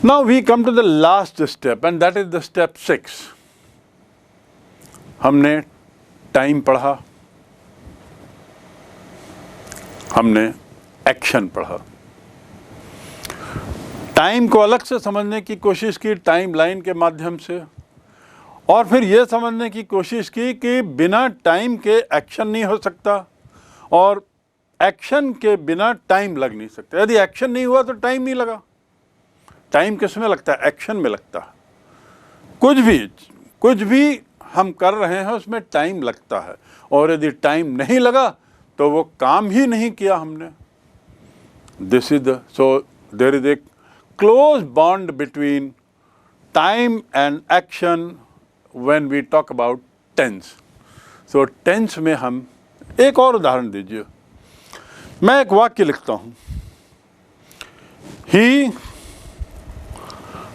Now we come to the last step and that is the step 6. हमने time पढ़ा, हमने action पढ़ा। Time को अलग से समझने की कोशिश की टाइम लाइन के माध्यम से, और फिर ये समझने की कोशिश की कि बिना टाइम के एक्शन नहीं हो सकता और एक्शन के बिना टाइम लग नहीं सकता। यदि एक्शन नहीं हुआ तो टाइम नहीं लगा। टाइम किस में लगता है? एक्शन में लगता है। कुछ भी हम कर रहे हैं उसमें टाइम लगता है, और यदि टाइम नहीं लगा तो वो काम ही नहीं किया हमने। So there is a close bond between time and action when we talk about tense. So tense में हम एक और उदाहरण दीजिए। मैं एक वाक्य लिखता हूँ, he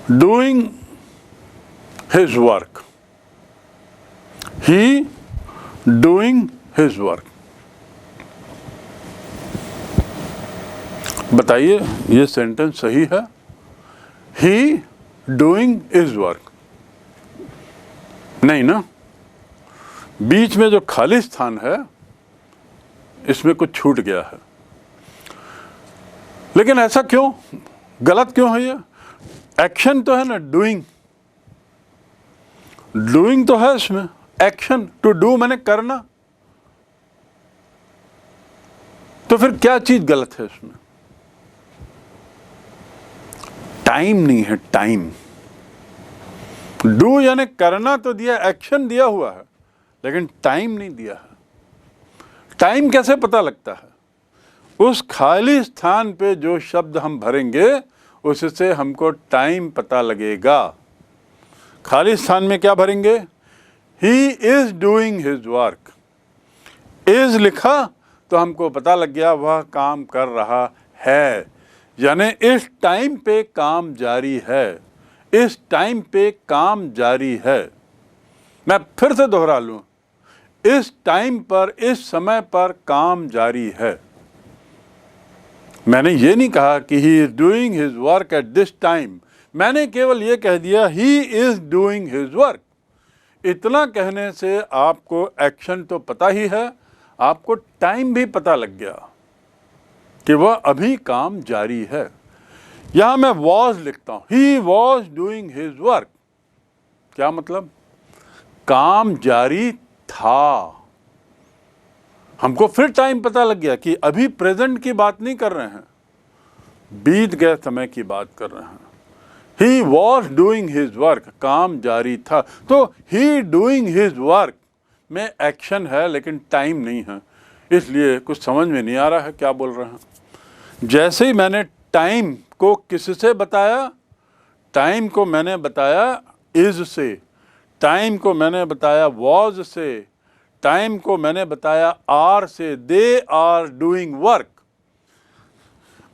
doing his work, he doing his work। बताइए ये सेंटेंस सही है? he doing his work नहीं ना, बीच में जो खाली स्थान है इसमें कुछ छूट गया है। लेकिन ऐसा क्यों? गलत क्यों है ये? एक्शन तो है ना, डूइंग तो है इसमें। एक्शन, टू डू मैंने करना, तो फिर क्या चीज गलत है इसमें? टाइम नहीं है, टाइम। डू यानी करना तो दिया, एक्शन दिया हुआ है, लेकिन टाइम नहीं दिया है। टाइम कैसे पता लगता है? उस खाली स्थान पे जो शब्द हम भरेंगे उससे हमको टाइम पता लगेगा। खाली स्थान में क्या भरेंगे? He is doing his work. Is लिखा तो हमको पता लग गया वह काम कर रहा है, यानी इस टाइम पे काम जारी है, इस टाइम पे काम जारी है। मैं फिर से दोहरा लूं, इस टाइम पर, इस समय पर काम जारी है। मैंने ये नहीं कहा कि he is doing his work at this time, मैंने केवल ये कह दिया he is doing his work. इतना कहने से आपको एक्शन तो पता ही है, आपको टाइम भी पता लग गया कि वह अभी काम जारी है। यहां मैं वॉज लिखता हूं, he was doing his work. क्या मतलब? काम जारी था। हमको फिर टाइम पता लग गया कि अभी प्रेजेंट की बात नहीं कर रहे हैं, बीत गए समय की बात कर रहे हैं। He was doing his work, काम जारी था। तो ही डूइंग हिज वर्क में एक्शन है लेकिन टाइम नहीं है, इसलिए कुछ समझ में नहीं आ रहा है क्या बोल रहे हैं। जैसे ही मैंने टाइम को किससे बताया? टाइम को मैंने बताया इज से, टाइम को मैंने बताया वॉज से, टाइम को मैंने बताया आर से। They are doing work.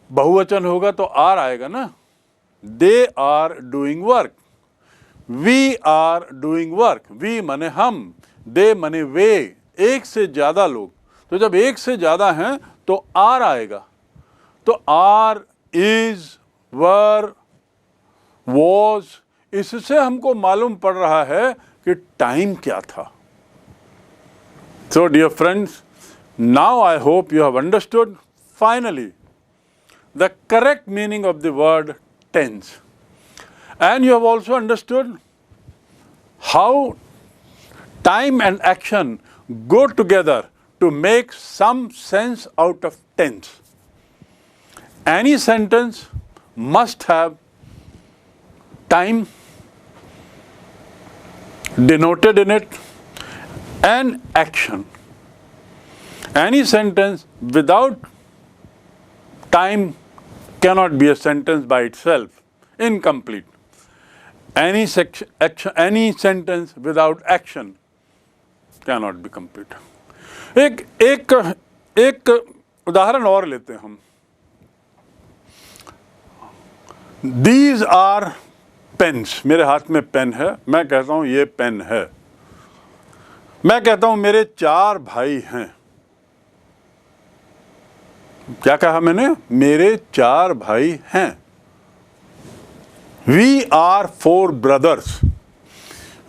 बहुवचन होगा तो आर आएगा ना। They are doing work, we are doing work. We माने हम, दे माने वे, एक से ज्यादा लोग। तो जब एक से ज्यादा हैं तो आर आएगा। तो आर, इज, वर, वॉज, इससे हमको मालूम पड़ रहा है कि टाइम क्या था। So dear friends, now I hope you have understood finally the correct meaning of the word tense, and you have also understood how time and action go together to make some sense out of tense. Any sentence must have time denoted in it and action. Any sentence without time cannot be a sentence by itself, incomplete. Any sentence without action cannot be complete. एक उदाहरण और लेते हैं हम। These are pens. मेरे हाथ में pen है, मैं कहता हूं ये पेन है। मैं कहता हूं मेरे 4 भाई हैं। क्या कहा मैंने? मेरे 4 भाई हैं। We are 4 brothers,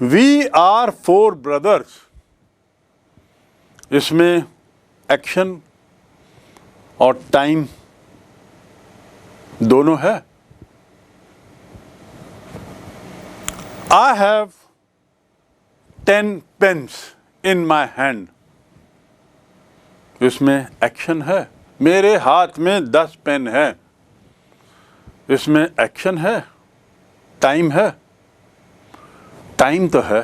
we are 4 brothers, इसमें एक्शन और टाइम दोनों है। I have 10 pens in my hand, इसमें एक्शन है। मेरे हाथ में 10 पेन है, इसमें एक्शन है, टाइम है, टाइम तो है।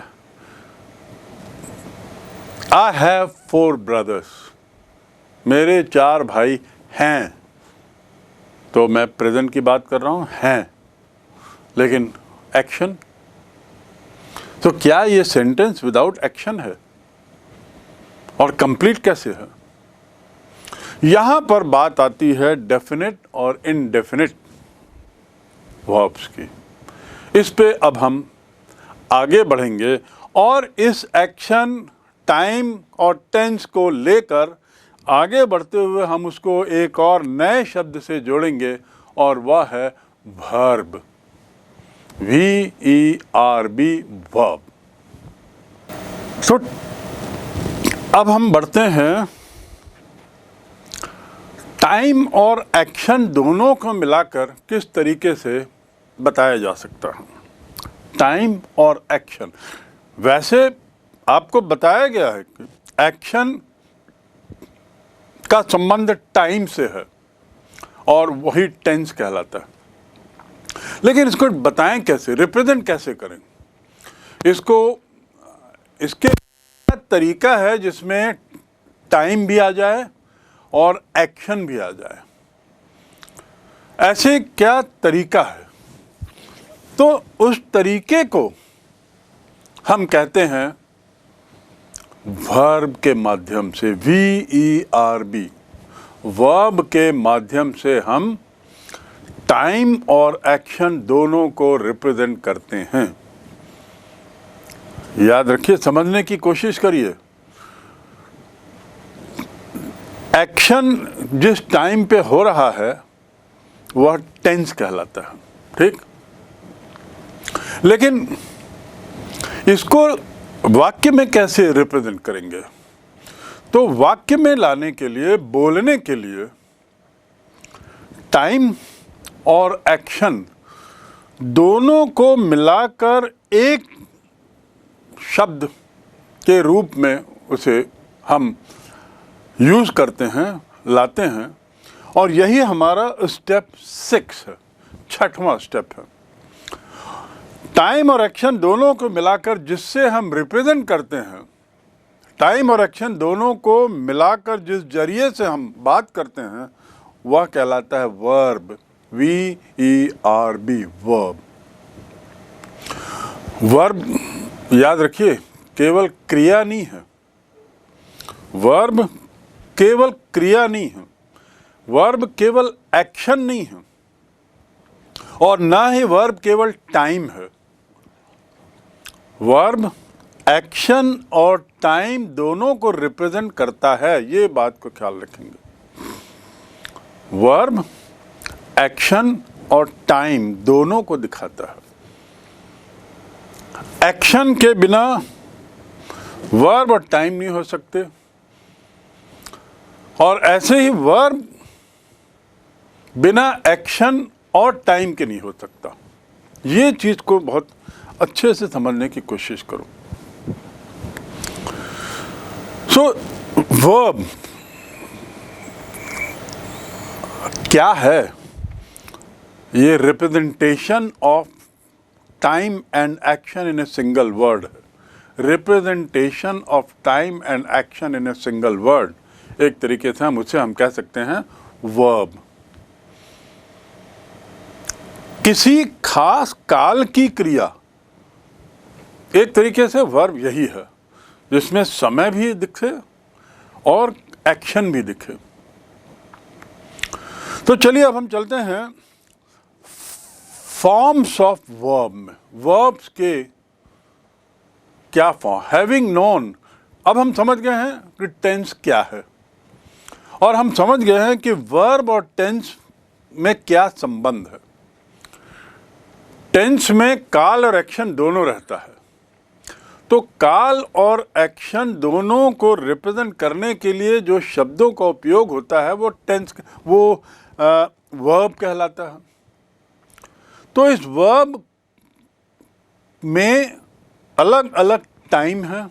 आई हैव 4 ब्रदर्स, मेरे 4 भाई हैं, तो मैं प्रेजेंट की बात कर रहा हूं, हैं, लेकिन एक्शन, तो क्या ये सेंटेंस विदाउट एक्शन है और कंप्लीट कैसे है? यहां पर बात आती है डेफिनेट और इनडेफिनेट वर्ब्स की। इस पे अब हम आगे बढ़ेंगे और इस एक्शन, टाइम और टेंस को लेकर आगे बढ़ते हुए हम उसको एक और नए शब्द से जोड़ेंगे और वह है वर्ब, VERB, वर्ब। तो अब हम बढ़ते हैं, टाइम और एक्शन दोनों को मिलाकर किस तरीके से बताया जा सकता है। टाइम और एक्शन, वैसे आपको बताया गया है कि एक्शन का संबंध टाइम से है और वही टेंस कहलाता है, लेकिन इसको बताएं कैसे, रिप्रेजेंट कैसे करें इसको? इसके तरीका है जिसमें टाइम भी आ जाए और एक्शन भी आ जाए। ऐसे क्या तरीका है? तो उस तरीके को हम कहते हैं वर्ब के माध्यम से, VERB, वर्ब के माध्यम से हम टाइम और एक्शन दोनों को रिप्रेजेंट करते हैं। याद रखिए, समझने की कोशिश करिए। एक्शन जिस टाइम पे हो रहा है वह टेंस कहलाता है, ठीक? लेकिन इसको वाक्य में कैसे रिप्रेजेंट करेंगे? तो वाक्य में लाने के लिए, बोलने के लिए, टाइम और एक्शन दोनों को मिलाकर एक शब्द के रूप में उसे हम यूज करते हैं, लाते हैं, और यही हमारा स्टेप 6 है, 6वां स्टेप है। टाइम और एक्शन दोनों को मिलाकर जिससे हम रिप्रेजेंट करते हैं, टाइम और एक्शन दोनों को मिलाकर जिस जरिए से हम बात करते हैं, वह कहलाता है वर्ब, VERB, वर्ब। वर्ब, याद रखिए, केवल क्रिया नहीं है। वर्ब केवल क्रिया नहीं है, वर्ब केवल एक्शन नहीं है, और ना ही वर्ब केवल टाइम है। वर्ब एक्शन और टाइम दोनों को रिप्रेजेंट करता है, ये बात को ख्याल रखेंगे। वर्ब एक्शन और टाइम दोनों को दिखाता है। एक्शन के बिना वर्ब और टाइम नहीं हो सकते, और ऐसे ही वर्ब बिना एक्शन और टाइम के नहीं हो सकता। ये चीज को बहुत अच्छे से समझने की कोशिश करो। सो वर्ब क्या है? ये representation of time and action in a single word है। Representation of time and action in a single word, एक तरीके से हम कह सकते हैं वर्ब। किसी खास काल की क्रिया, एक तरीके से वर्ब यही है, जिसमें समय भी दिखे और एक्शन भी दिखे। तो चलिए अब हम चलते हैं फॉर्म्स ऑफ वर्ब में। वर्ब्स के क्या फॉर्म? हैविंग नोन, अब हम समझ गए हैं कि टेंस क्या है, और हम समझ गए हैं कि वर्ब और टेंस में क्या संबंध है। टेंस में काल और एक्शन दोनों रहता है, तो काल और एक्शन दोनों को रिप्रेजेंट करने के लिए जो शब्दों का उपयोग होता है वो टेंस, वो वर्ब कहलाता है। तो इस वर्ब में अलग अलग टाइम है,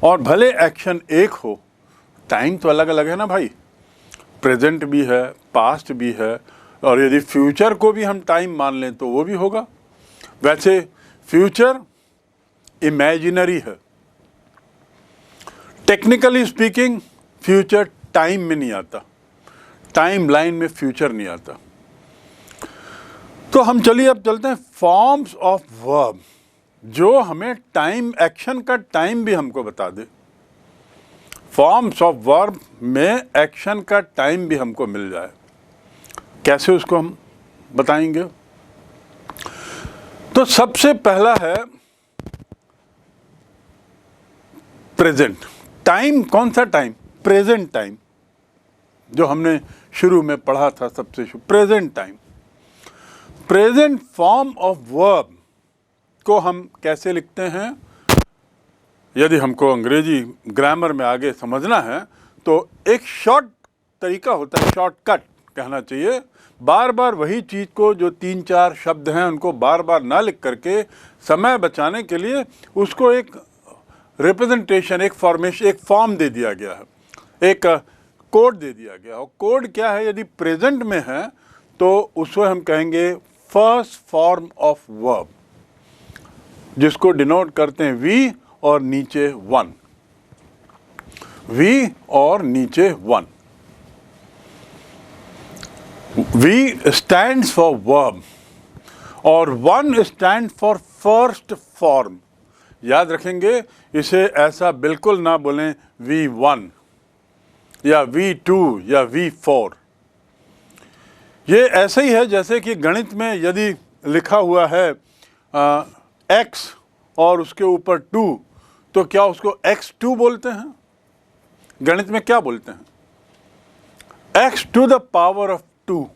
और भले एक्शन एक हो, टाइम तो अलग अलग है ना भाई। प्रेजेंट भी है, पास्ट भी है, और यदि फ्यूचर को भी हम टाइम मान लें तो वो भी होगा। वैसे फ्यूचर इमेजिनरी है, टेक्निकली स्पीकिंग फ्यूचर टाइम में नहीं आता, टाइम लाइन में फ्यूचर नहीं आता। तो हम चलिए अब चलते हैं फॉर्म्स ऑफ वर्ब, जो हमें टाइम, एक्शन का टाइम भी हमको बता दे। फॉर्म्स ऑफ वर्ब में एक्शन का टाइम भी हमको मिल जाए, कैसे उसको हम बताएंगे? तो सबसे पहला है प्रेजेंट टाइम। कौन सा टाइम? प्रेजेंट टाइम, जो हमने शुरू में पढ़ा था सबसे शुरू, present time. Present form of verb को हम कैसे लिखते हैं? यदि हमको अंग्रेजी ग्रामर में आगे समझना है तो एक शॉर्ट तरीका होता है, शॉर्टकट कहना चाहिए। बार बार वही चीज़ को, जो 3-4 शब्द हैं उनको बार बार ना लिख करके समय बचाने के लिए उसको एक रिप्रेजेंटेशन, एक फॉर्मेशन, एक फॉर्म दे दिया गया है, एक कोड दे दिया गया। और कोड क्या है? यदि प्रेजेंट में है तो उसको हम कहेंगे फर्स्ट फॉर्म ऑफ वर्ब, जिसको डिनोट करते हैं वी और नीचे 1, वी और नीचे 1। V stands for verb और 1 stands for first form। याद रखेंगे, इसे ऐसा बिल्कुल ना बोलें V1 या V2 या V4। ये ऐसे ही है जैसे कि गणित में यदि लिखा हुआ है x और उसके ऊपर 2, तो क्या उसको x2 बोलते हैं? गणित में क्या बोलते हैं? x to the power of 2।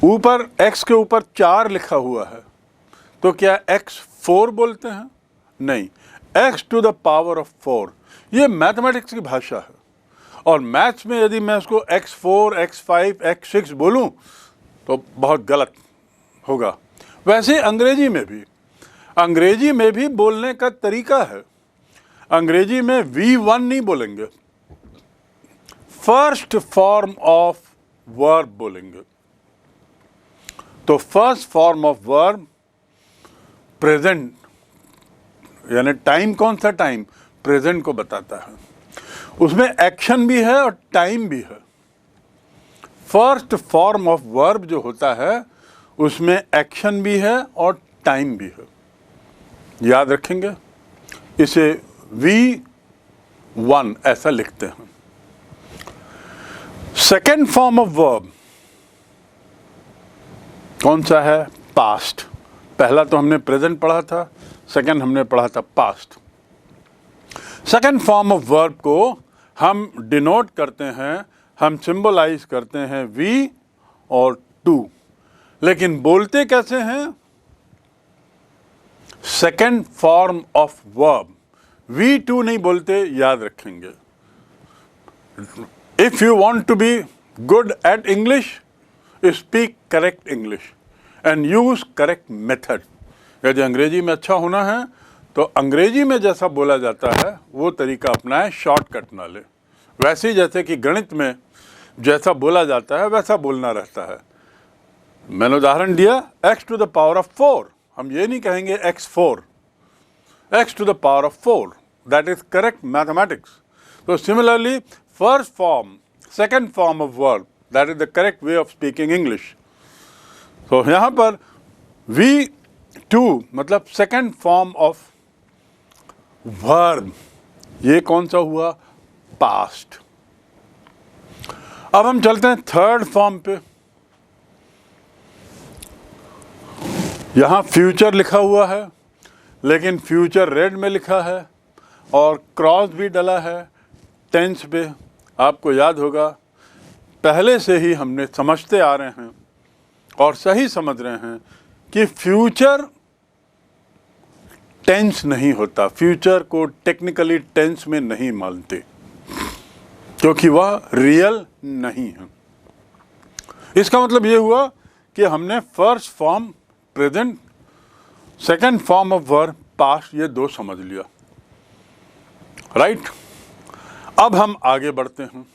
ऊपर x के ऊपर 4 लिखा हुआ है, तो क्या x4 बोलते हैं? नहीं, x to the power of 4। ये मैथमेटिक्स की भाषा है, और मैथ्स में यदि मैं उसको x4, x5, x6 बोलूं तो बहुत गलत होगा। वैसे अंग्रेजी में भी बोलने का तरीका है। अंग्रेजी में V1 नहीं बोलेंगे, फर्स्ट फॉर्म ऑफ वर्ब बोलेंगे। तो first form of verb present, यानी टाइम, कौन सा टाइम? प्रेजेंट को बताता है। उसमें एक्शन भी है और टाइम भी है। फर्स्ट फॉर्म ऑफ वर्ब जो होता है उसमें एक्शन भी है और टाइम भी है। याद रखेंगे, इसे V1 ऐसा लिखते हैं। सेकेंड फॉर्म ऑफ वर्ब कौन सा है? पास्ट। पहला तो हमने प्रेजेंट पढ़ा था, सेकेंड हमने पढ़ा था past. Second form of verb को हम डिनोट करते हैं, हम सिंबलाइज करते हैं V और 2। लेकिन बोलते कैसे हैं? Second form of verb, V2 नहीं बोलते, याद रखेंगे। If you want to be good at English, speak correct English and use correct method. यदि अंग्रेजी में अच्छा होना है तो अंग्रेजी में जैसा बोला जाता है वो तरीका अपनाएं, शॉर्टकट ना ले। वैसे ही जैसे कि गणित में जैसा बोला जाता है वैसा बोलना रहता है। मैंने उदाहरण दिया x to the power of 4, हम ये नहीं कहेंगे x4, x to the power of 4, that is correct mathematics। So similarly, first form, second form of verb, that is the correct way of speaking English। तो यहाँ पर V2 मतलब second form of verb, ये कौन सा हुआ? Past. अब हम चलते हैं थर्ड फॉर्म पे। यहाँ फ्यूचर लिखा हुआ है, लेकिन फ्यूचर रेड में लिखा है और क्रॉस भी डला है टेंस पे। आपको याद होगा, पहले से ही हमने समझते आ रहे हैं और सही समझ रहे हैं कि फ्यूचर टेंस नहीं होता, फ्यूचर को टेक्निकली टेंस में नहीं मानते क्योंकि वह रियल नहीं है। इसका मतलब ये हुआ कि हमने first form present, second form of verb past, ये दो समझ लिया, राइट। अब हम आगे बढ़ते हैं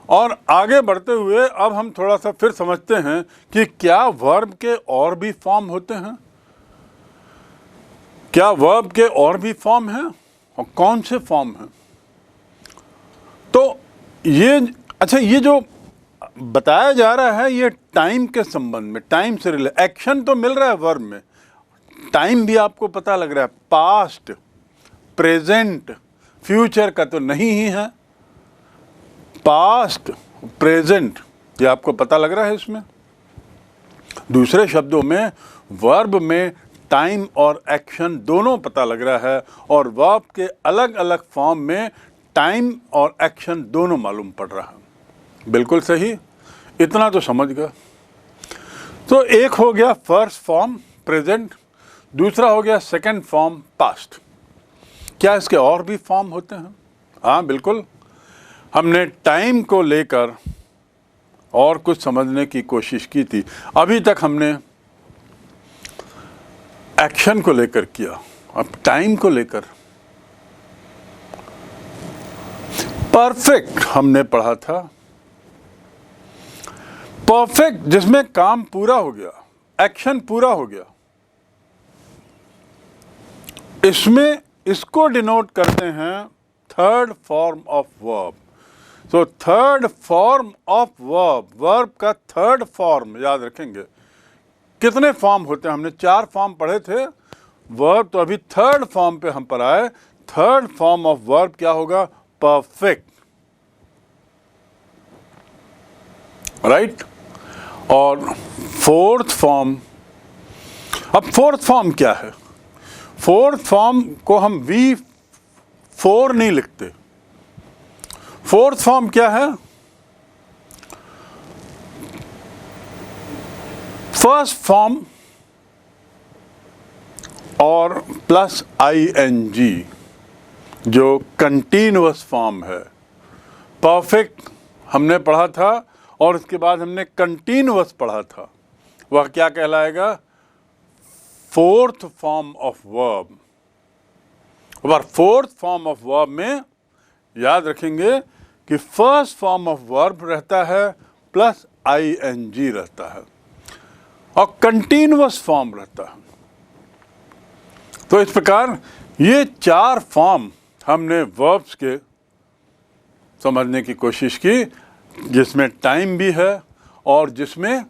और आगे बढ़ते हुए अब हम थोड़ा सा फिर समझते हैं कि क्या वर्ब के और भी फॉर्म होते हैं, क्या वर्ब के और भी फॉर्म हैं और कौन से फॉर्म हैं। तो ये अच्छा, ये जो बताया जा रहा है ये टाइम के संबंध में, टाइम से रिलेटेड। एक्शन तो मिल रहा है वर्ब में, टाइम भी आपको पता लग रहा है, पास्ट, प्रेजेंट, फ्यूचर का तो नहीं ही है। पास्ट, प्रेजेंट, ये आपको पता लग रहा है इसमें। दूसरे शब्दों में वर्ब में टाइम और एक्शन दोनों पता लग रहा है और वर्ब के अलग अलग फॉर्म में टाइम और एक्शन दोनों मालूम पड़ रहा है। बिल्कुल सही, इतना तो समझ गया। तो एक हो गया फर्स्ट फॉर्म प्रेजेंट, दूसरा हो गया सेकंड फॉर्म पास्ट। क्या इसके और भी फॉर्म होते हैं? हाँ बिल्कुल। हमने टाइम को लेकर और कुछ समझने की कोशिश की थी। अभी तक हमने एक्शन को लेकर किया, अब टाइम को लेकर। परफेक्ट हमने पढ़ा था, परफेक्ट जिसमें काम पूरा हो गया, एक्शन पूरा हो गया। इसमें इसको डिनोट करते हैं थर्ड फॉर्म ऑफ वर्ब। तो third form of verb, verb का थर्ड फॉर्म याद रखेंगे। कितने फॉर्म होते हैं? हमने 4 फॉर्म पढ़े थे वर्ब, तो अभी थर्ड फॉर्म पे हम पर आए। थर्ड फॉर्म ऑफ वर्ब क्या होगा? Perfect, right. और फोर्थ फॉर्म, अब फोर्थ फॉर्म क्या है? फोर्थ फॉर्म को हम V4 नहीं लिखते। फोर्थ फॉर्म क्या है? फर्स्ट फॉर्म और प्लस ING जो कंटीन्यूअस फॉर्म है। परफेक्ट हमने पढ़ा था और इसके बाद हमने कंटीन्यूअस पढ़ा था, वह क्या कहलाएगा? Fourth form of verb. और फोर्थ फॉर्म ऑफ वर्ब में याद रखेंगे कि फर्स्ट फॉर्म ऑफ वर्ब रहता है प्लस ING रहता है और कंटीन्यूअस फॉर्म रहता है। तो इस प्रकार ये 4 फॉर्म हमने वर्ब्स के समझने की कोशिश की, जिसमें टाइम भी है और जिसमें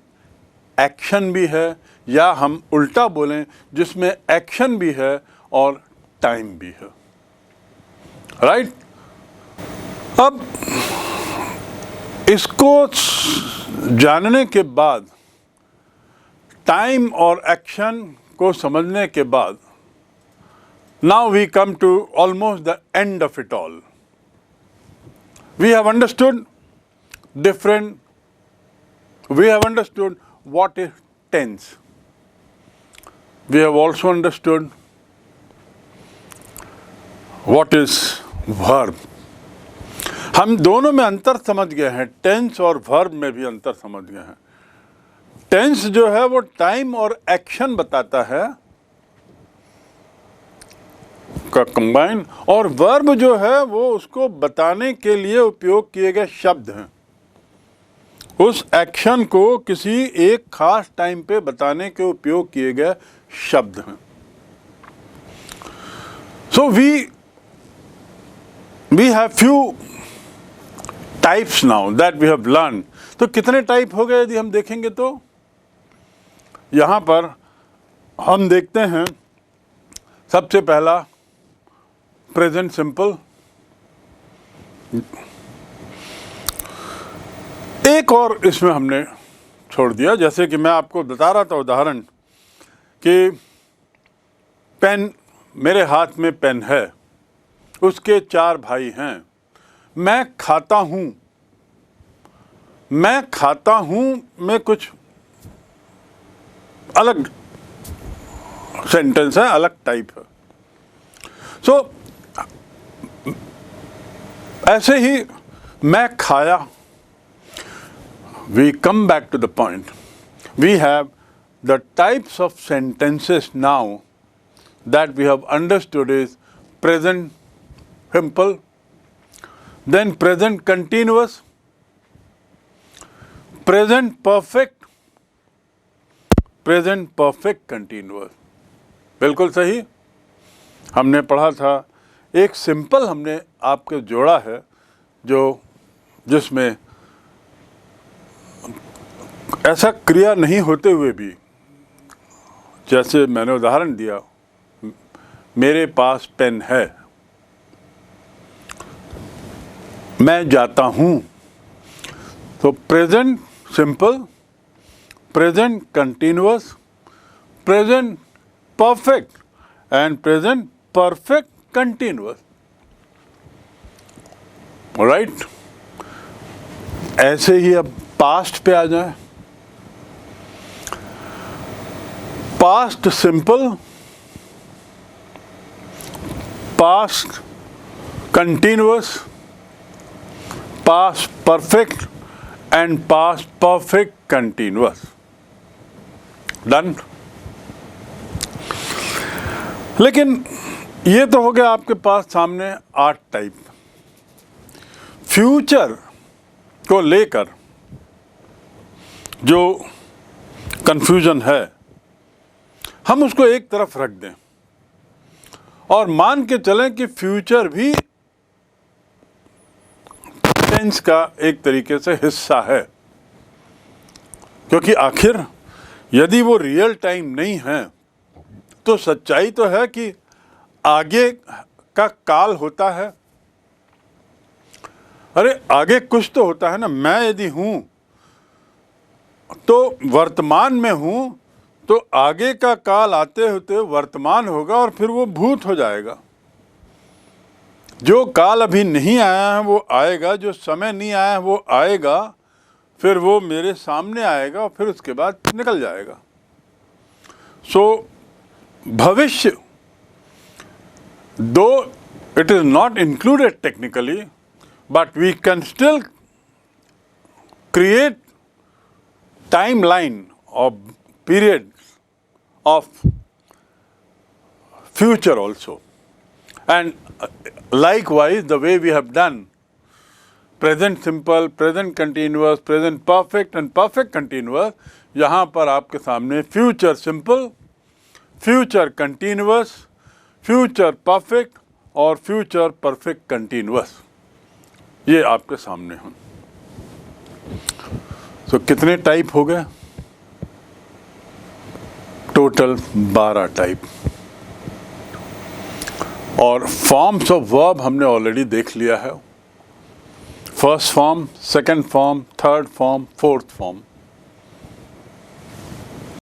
एक्शन भी है, या हम उल्टा बोलें जिसमें एक्शन भी है और टाइम भी है, राइट। अब इसको जानने के बाद, टाइम और एक्शन को समझने के बाद, now we come to almost the end of it all. We have understood what is tense. We have also understood what is verb. हम दोनों में अंतर समझ गए हैं, टेंस और वर्ब में भी अंतर समझ गए हैं। टेंस जो है वो टाइम और एक्शन बताता है का कंबाइन, और वर्ब जो है वो उसको बताने के लिए उपयोग किए गए शब्द हैं। उस एक्शन को किसी एक खास टाइम पे बताने के उपयोग किए गए शब्द हैं। So we have few types now that we have learn. तो कितने टाइप हो गए यदि हम देखेंगे तो यहाँ पर हम देखते हैं सबसे पहला प्रेजेंट सिंपल। एक और इसमें हमने छोड़ दिया, जैसे कि मैं आपको बता रहा था उदाहरण कि पेन, मेरे हाथ में पेन है, उसके 4 भाई हैं। मैं खाता हूँ, मैं खाता हूँ में कुछ अलग सेंटेंस है, अलग टाइप है। सो ऐसे ही मैं खाया, we come back to the point. We have the types of sentences now that we have understood is present simple, then present continuous, present perfect, present perfect continuous. बिल्कुल सही। हमने पढ़ा था एक सिंपल हमने आपके जोड़ा है जो जिसमें ऐसा क्रिया नहीं होते हुए भी, जैसे मैंने उदाहरण दिया, मेरे पास पेन है, मैं जाता हूँ। तो present simple, present continuous, present perfect and present perfect continuous. Right, ऐसे ही अब पास्ट पे आ जाए। Past simple, past continuous, past perfect and past perfect continuous. Done. लेकिन ये तो हो गया आपके पास सामने 8 टाइप। फ्यूचर को लेकर जो कंफ्यूजन है, हम उसको एक तरफ रख दें और मान के चलें कि फ्यूचर भी टेंस का एक तरीके से हिस्सा है, क्योंकि आखिर यदि वो रियल टाइम नहीं है तो सच्चाई तो है कि आगे का काल होता है। अरे आगे कुछ तो होता है ना। मैं यदि हूं तो वर्तमान में हूं, तो आगे का काल आते होते वर्तमान होगा और फिर वो भूत हो जाएगा। जो काल अभी नहीं आया है वो आएगा, जो समय नहीं आया है वो आएगा, फिर वो मेरे सामने आएगा और फिर उसके बाद निकल जाएगा। सो भविष्य, दो it is not included technically, but we can still create timeline of periods of future also. And likewise, the way we have done present simple, present continuous, present perfect and perfect continuous, यहाँ पर आपके सामने future simple, future continuous, future perfect और future perfect continuous ये आपके सामने हैं। तो कितने टाइप हो गए? Total 12 type. और फॉर्म्स ऑफ वर्ब हमने ऑलरेडी देख लिया है। First form, second form, third form, fourth form.